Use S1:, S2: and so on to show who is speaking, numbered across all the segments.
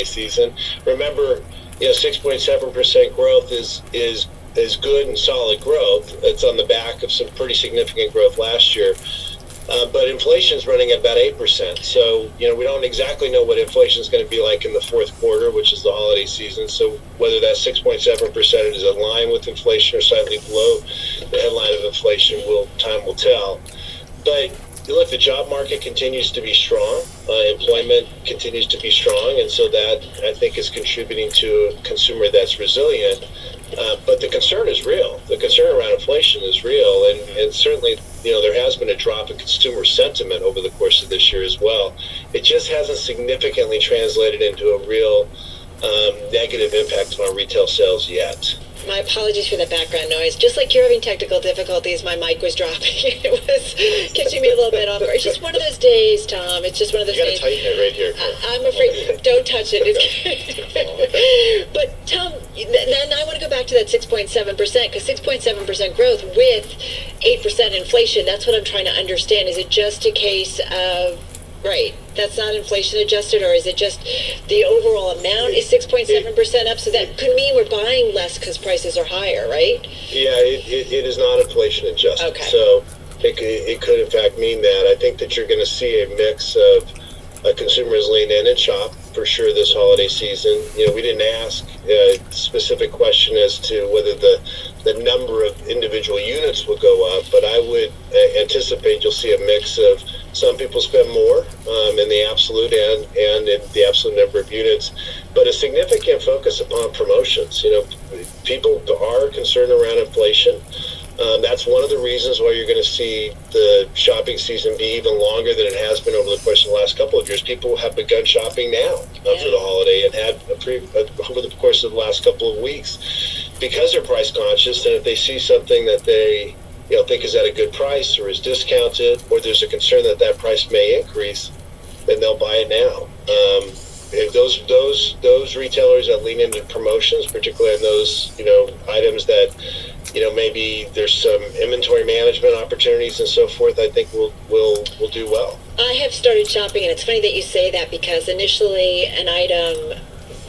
S1: season. Remember, 6.7% growth is good and solid growth. It's on the back of some pretty significant growth last year. But inflation is running at about 8%. So, we don't exactly know what inflation is going to be like in the fourth quarter, which is the holiday season. So whether that 6.7% is in line with inflation or slightly below the headline of inflation, time will tell. But look, the job market continues to be strong. Employment continues to be strong. And so that, I think, is contributing to a consumer that's resilient. But the concern is real. The concern around inflation is real. And certainly, there has been a drop in consumer sentiment over the course of this year as well. It just hasn't significantly translated into a real negative impact on our retail sales yet.
S2: My apologies for the background noise. Just like you're having technical difficulties, my mic was dropping. It was catching me a little bit off guard. It's just one of those days, Tom. It's just one of those days.
S3: You gotta tighten it right here.
S2: I'm afraid. Don't touch it. But Tom, then I want to go back to that 6.7%, because 6.7% growth with 8% inflation. That's what I'm trying to understand. Is it just a case of that's not inflation adjusted, or is it just the overall amount is 6.7% up? So that could mean we're buying less because prices are higher, right?
S1: Yeah, it is not inflation adjusted.
S2: Okay.
S1: So it could in fact mean that. I think that you're going to see a mix of consumers lean in and shop for sure this holiday season. We didn't ask a specific question as to whether the number of individual units will go up, but I would anticipate you'll see a mix of some people spend more in the absolute and in the absolute number of units, but a significant focus upon promotions. People are concerned around inflation. That's one of the reasons why you're going to see the shopping season be even longer than it has been over the course of the last couple of years. People have begun shopping now for the holiday and had over the course of the last couple of weeks, because they're price conscious. And if they see something that they think is at a good price or is discounted, or there's a concern that price may increase, then they'll buy it now. If those retailers that lean into promotions, particularly on those items that maybe there's some inventory management opportunities and so forth, I think we'll do well.
S2: I have started shopping, and it's funny that you say that, because initially an item,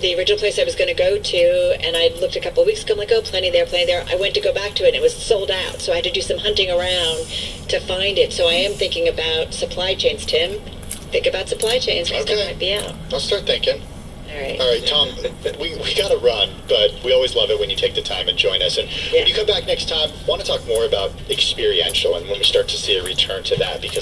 S2: the original place I was going to go to, and I looked a couple of weeks ago, I'm like, oh, plenty there. I went to go back to it, and it was sold out. So I had to do some hunting around to find it. So I am thinking about supply chains, Tim. Think about supply chains. Stuff might be out.
S3: I'll start thinking.
S2: All
S3: right, Tom, we got to run, but we always love it when you take the time and join us. And when you come back next time, I want to talk more about experiential and when we start to see a return to that, because